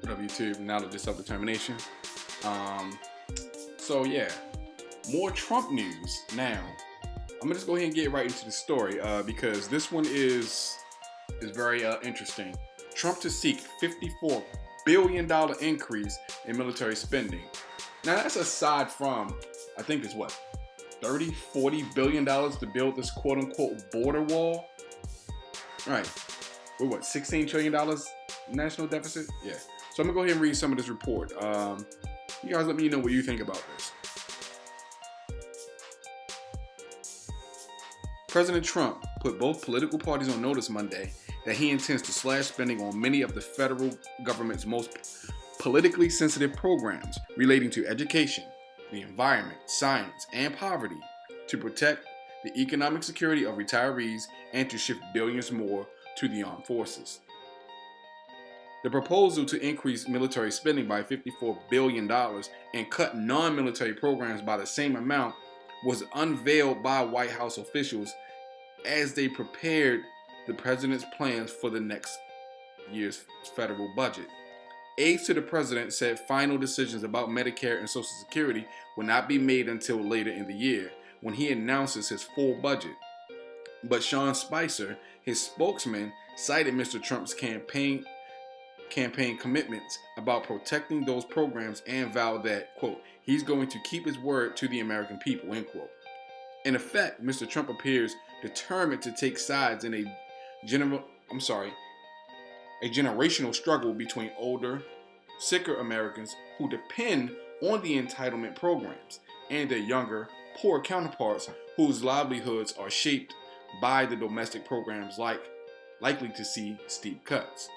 YouTube, knowledge of self-determination. Um, so yeah, more Trump news. Now, I'm gonna just go ahead and get right into the story because this one is very interesting. Trump to seek $54 billion increase in military spending. Now that's aside from, I think it's what, 30, $40 billion to build this quote unquote border wall. All right, we're what, $16 trillion national deficit? Yeah. So I'm gonna go ahead and read some of this report. You guys let me know what you think about this. President Trump put both political parties on notice Monday that he intends to slash spending on many of the federal government's most politically sensitive programs relating to education, the environment, science, and poverty to protect the economic security of retirees and to shift billions more to the armed forces. The proposal to increase military spending by $54 billion and cut non-military programs by the same amount was unveiled by White House officials as they prepared the president's plans for the next year's federal budget. Aides to the president said final decisions about Medicare and Social Security will not be made until later in the year when he announces his full budget. But Sean Spicer, his spokesman, cited Mr. Trump's campaign commitments about protecting those programs and vowed that, quote, he's going to keep his word to the American people, end quote. In effect, Mr. Trump appears determined to take sides in a generational struggle between older, sicker Americans who depend on the entitlement programs and their younger, poor counterparts whose livelihoods are shaped by the domestic programs likely to see steep cuts.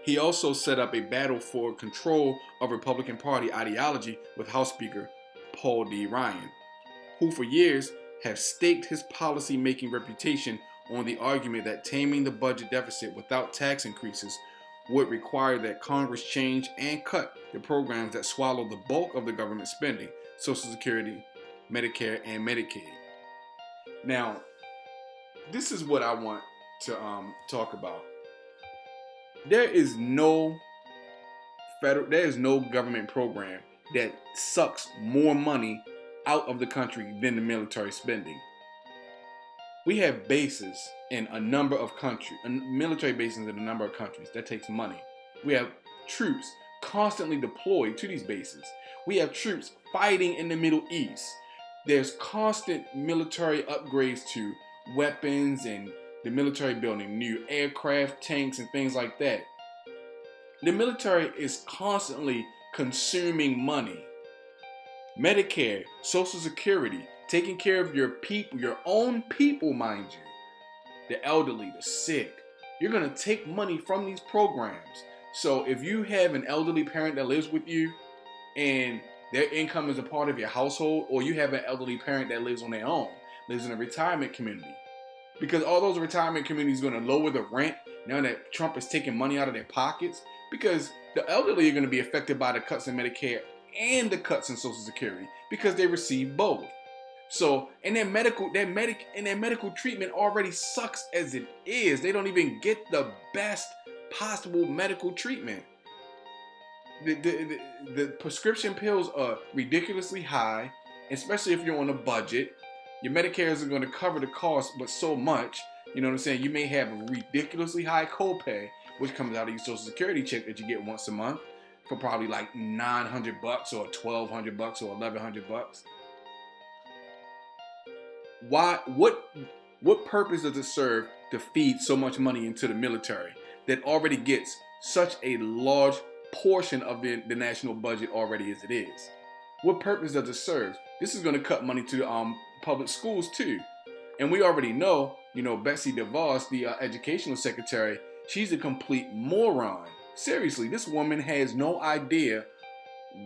He also set up a battle for control of Republican Party ideology with House Speaker Paul D. Ryan, who for years have staked his policy-making reputation on the argument that taming the budget deficit without tax increases would require that Congress change and cut the programs that swallow the bulk of the government spending, Social Security, Medicare, and Medicaid. Now, this is what I want to talk about. There is no government program that sucks more money out of the country than the military spending. We have bases in a number of countries, military bases in a number of countries. That takes money. We have troops constantly deployed to these bases. We have troops fighting in the Middle East. There's constant military upgrades to weapons and the military building new aircraft, tanks, and things like that. The military is constantly consuming money. Medicare, Social Security, taking care of your people, your own people, mind you. The elderly, the sick. You're going to take money from these programs. So if you have an elderly parent that lives with you and their income is a part of your household, or you have an elderly parent that lives on their own, lives in a retirement community, because all those retirement communities are going to lower the rent now that Trump is taking money out of their pockets, because the elderly are going to be affected by the cuts in Medicare and the cuts in Social Security because they receive both. So, and their medical treatment already sucks as it is. They don't even get the best possible medical treatment. The prescription pills are ridiculously high, especially if you're on a budget. Your Medicare isn't going to cover the cost, but so much. You know what I'm saying? You may have a ridiculously high copay, which comes out of your Social Security check that you get once a month for probably like $900 or $1,200 or $1,100. Why? What purpose does it serve to feed so much money into the military that already gets such a large portion of the national budget already as it is? What purpose does it serve? This is going to cut money to public schools too. And we already know, Betsy DeVos, the educational secretary, she's a complete moron. Seriously, this woman has no idea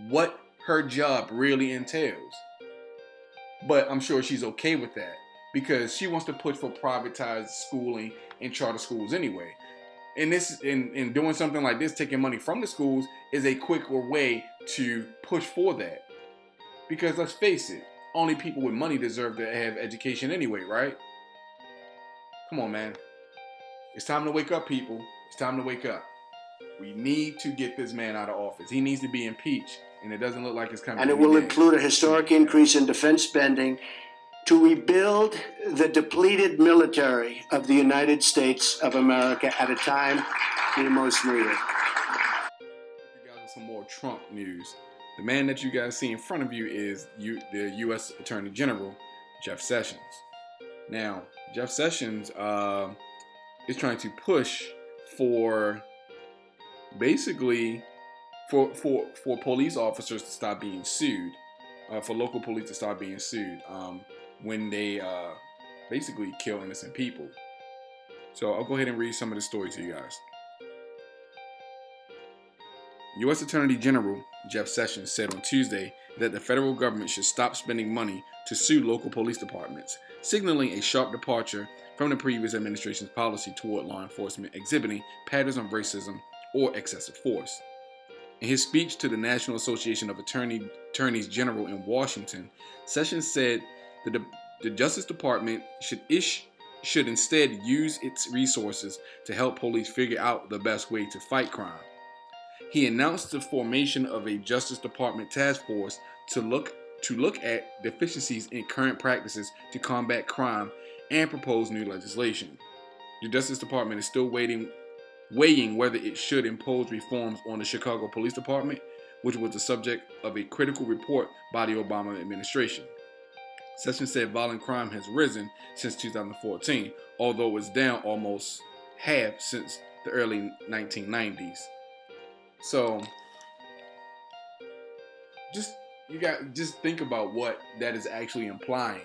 what her job really entails. But I'm sure she's okay with that because she wants to push for privatized schooling and charter schools anyway. And in doing something like this, taking money from the schools is a quicker way to push for that. Because let's face it, only people with money deserve to have education anyway, right? Come on, man. It's time to wake up, people. It's time to wake up. We need to get this man out of office. He needs to be impeached, and it doesn't look like it's coming. And it will include a historic increase in defense spending to rebuild the depleted military of the United States of America at a time we most need it. You guys have some more Trump news. The man that you guys see in front of you is the U.S. Attorney General, Jeff Sessions. Now, Jeff Sessions is trying to push for basically for police officers to stop being sued, for local police to stop being sued when they basically kill innocent people. So I'll go ahead and read some of the stories to you guys. U.S. Attorney General Jeff Sessions said on Tuesday that the federal government should stop spending money to sue local police departments, signaling a sharp departure from the previous administration's policy toward law enforcement exhibiting patterns of racism or excessive force. In his speech to the National Association of Attorneys General in Washington, Sessions said that the Justice Department should instead use its resources to help police figure out the best way to fight crime. He announced the formation of a Justice Department task force to look at deficiencies in current practices to combat crime and propose new legislation. The Justice Department is still weighing whether it should impose reforms on the Chicago Police Department, which was the subject of a critical report by the Obama administration. Sessions said violent crime has risen since 2014, although it's down almost half since the early 1990s. So, just think about what that is actually implying.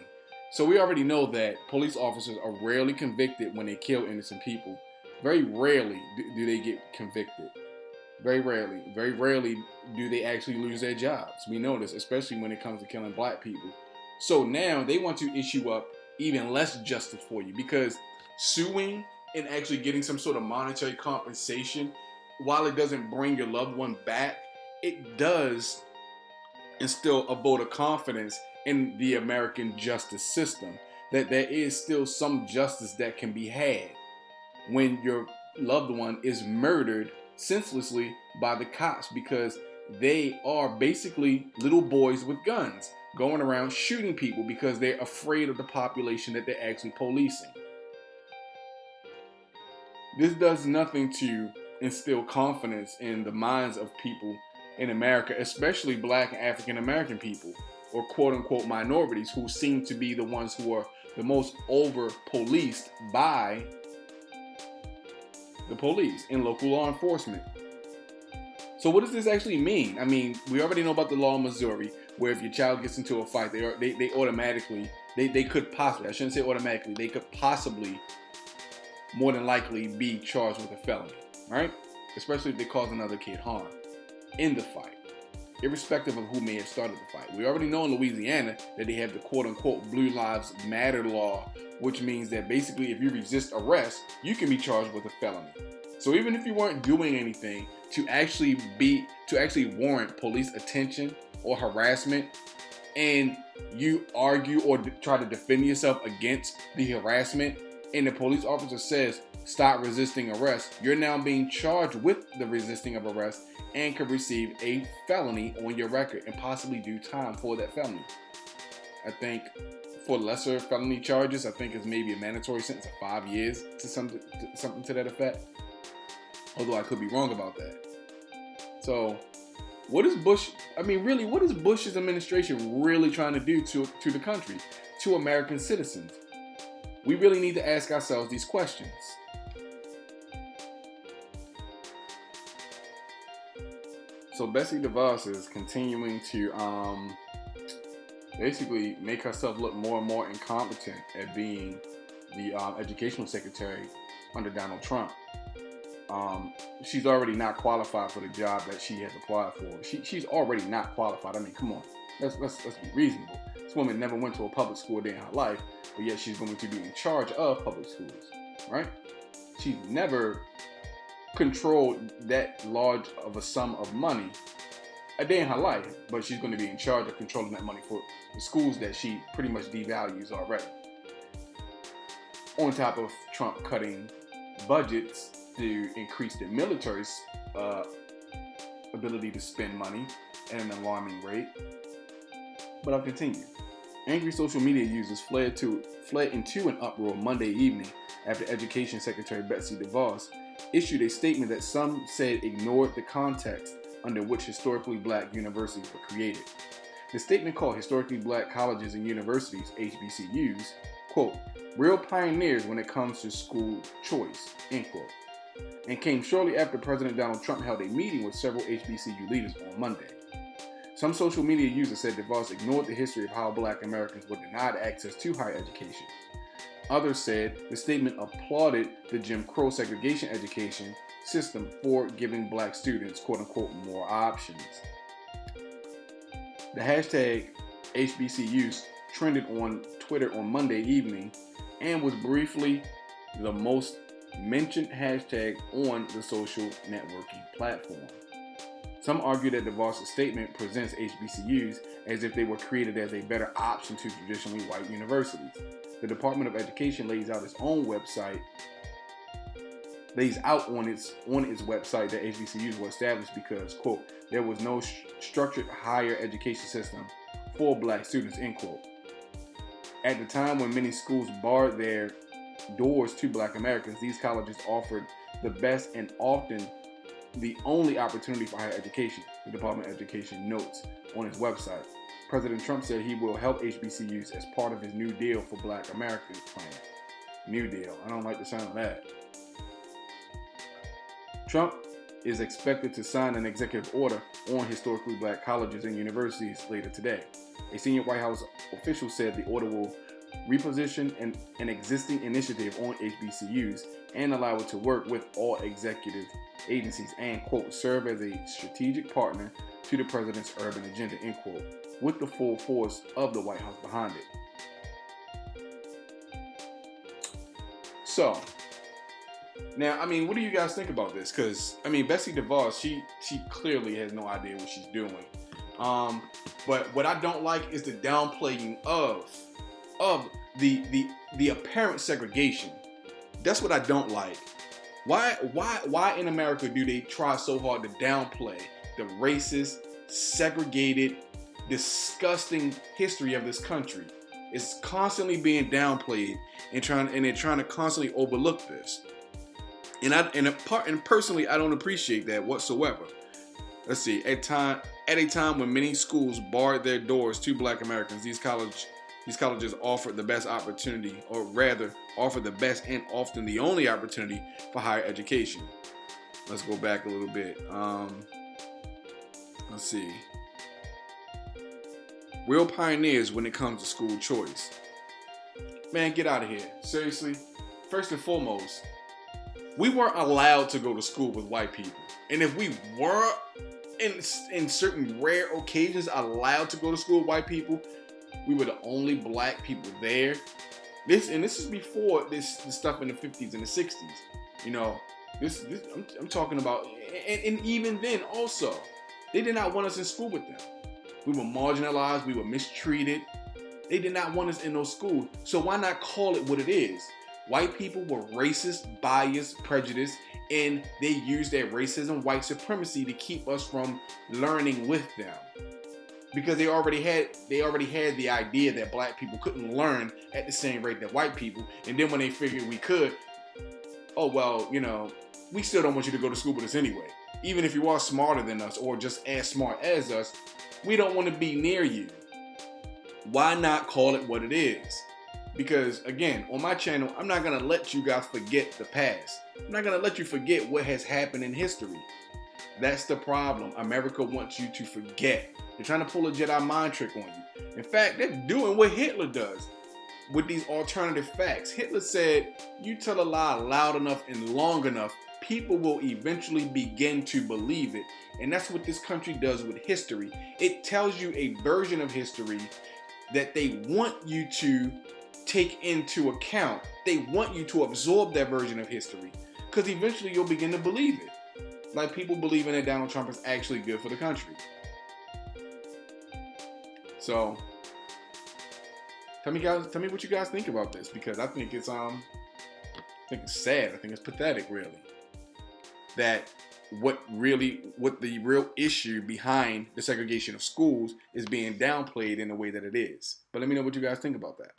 So we already know that police officers are rarely convicted when they kill innocent people. Very rarely do they get convicted. Very rarely do they actually lose their jobs. We know this, especially when it comes to killing black people. So now they want to issue up even less justice for you, because suing and actually getting some sort of monetary compensation, while it doesn't bring your loved one back, it does instill a vote of confidence in the American justice system, that there is still some justice that can be had when your loved one is murdered senselessly by the cops, because they are basically little boys with guns going around shooting people because they're afraid of the population that they're actually policing. This does nothing to instill confidence in the minds of people in America, especially black and African American people, or quote unquote minorities, who seem to be the ones who are the most over policed by the police and local law enforcement. So what does this actually mean? I mean, we already know about the law in Missouri, where if your child gets into a fight, they automatically, they could possibly, I shouldn't say automatically, they could possibly, more than likely, be charged with a felony, right? Especially if they cause another kid harm in the fight, irrespective of who may have started the fight. We already know in Louisiana that they have the quote-unquote Blue Lives Matter law, which means that basically if you resist arrest, you can be charged with a felony. So even if you weren't doing anything to actually warrant police attention or harassment, and you argue or try to defend yourself against the harassment, and the police officer says, stop resisting arrest, you're now being charged with the resisting of arrest and could receive a felony on your record and possibly do time for that felony. I think for lesser felony charges, I think it's maybe a mandatory sentence of 5 years to something to that effect. Although I could be wrong about that. So, what is Bush's administration really trying to do to the country, to American citizens? We really need to ask ourselves these questions. So Betsy DeVos is continuing to basically make herself look more and more incompetent at being the educational secretary under Donald Trump. She's already not qualified for the job that she has applied for. She's already not qualified. I mean, come on, let's be reasonable. This woman never went to a public school day in her life, but yet she's going to be in charge of public schools, right? She's never controlled that large of a sum of money a day in her life, but she's going to be in charge of controlling that money for the schools that she pretty much devalues already. On top of Trump cutting budgets to increase the military's ability to spend money at an alarming rate. But I'll continue. Angry social media users fled into an uproar Monday evening after Education Secretary Betsy DeVos issued a statement that some said ignored the context under which historically black universities were created. The statement called historically black colleges and universities, HBCUs, quote, real pioneers when it comes to school choice, end quote, and came shortly after President Donald Trump held a meeting with several HBCU leaders on Monday. Some social media users said DeVos ignored the history of how black Americans were denied access to higher education. Others said the statement applauded the Jim Crow segregation education system for giving black students, quote unquote, more options. The hashtag HBCUs trended on Twitter on Monday evening and was briefly the most mentioned hashtag on the social networking platform. Some argue that DeVos' statement presents HBCUs as if they were created as a better option to traditionally white universities. The Department of Education lays out on its website that HBCUs were established because, quote, there was no structured higher education system for black students, end quote. At the time when many schools barred their doors to black Americans, these colleges offered the best and often the only opportunity for higher education, the Department of Education notes on its website. President Trump said he will help HBCUs as part of his New Deal for Black America plan. New Deal. I don't like the sound of that. Trump is expected to sign an executive order on historically black colleges and universities later today. A senior White House official said the order will reposition an existing initiative on HBCUs and allow it to work with all executive agencies and, quote, serve as a strategic partner to the president's urban agenda, end quote, with the full force of the White House behind it. So, now, I mean, what do you guys think about this? Because, I mean, Betsy DeVos, she clearly has no idea what she's doing. But what I don't like is the downplaying of the apparent segregation. That's what I don't like. Why in America do they try so hard to downplay the racist, segregated, disgusting history of this country? It's constantly being downplayed and they're trying to constantly overlook this. And personally, I don't appreciate that whatsoever. Let's see. At a time when many schools barred their doors to black Americans, these colleges offered the best opportunity, or rather, offered the best and often the only opportunity for higher education. Let's go back a little bit. Let's see. Real pioneers when it comes to school choice. Man, get out of here. Seriously. First and foremost, we weren't allowed to go to school with white people. And if we were, in certain rare occasions, allowed to go to school with white people, we were the only black people there. This is before this stuff in the 50s and the 60s. You know, I'm talking about, and even then also, they did not want us in school with them. We were marginalized, we were mistreated. They did not want us in those schools. So why not call it what it is? White people were racist, biased, prejudiced, and they used their racism, white supremacy to keep us from learning with them. Because they already had the idea that black people couldn't learn at the same rate that white people. And then when they figured we could, oh, well, you know, we still don't want you to go to school with us anyway. Even if you are smarter than us or just as smart as us, we don't want to be near you. Why not call it what it is? Because, again, on my channel, I'm not going to let you guys forget the past. I'm not going to let you forget what has happened in history. That's the problem. America wants you to forget. They're trying to pull a Jedi mind trick on you. In fact, they're doing what Hitler does with these alternative facts. Hitler said, you tell a lie loud enough and long enough, people will eventually begin to believe it. And that's what this country does with history. It tells you a version of history that they want you to take into account. They want you to absorb that version of history, because eventually you'll begin to believe it. Like people believing that Donald Trump is actually good for the country. So, tell me what you guys think about this, because I think it's sad. I think it's pathetic, really. that what the real issue behind the segregation of schools is being downplayed in the way that it is. But let me know what you guys think about that.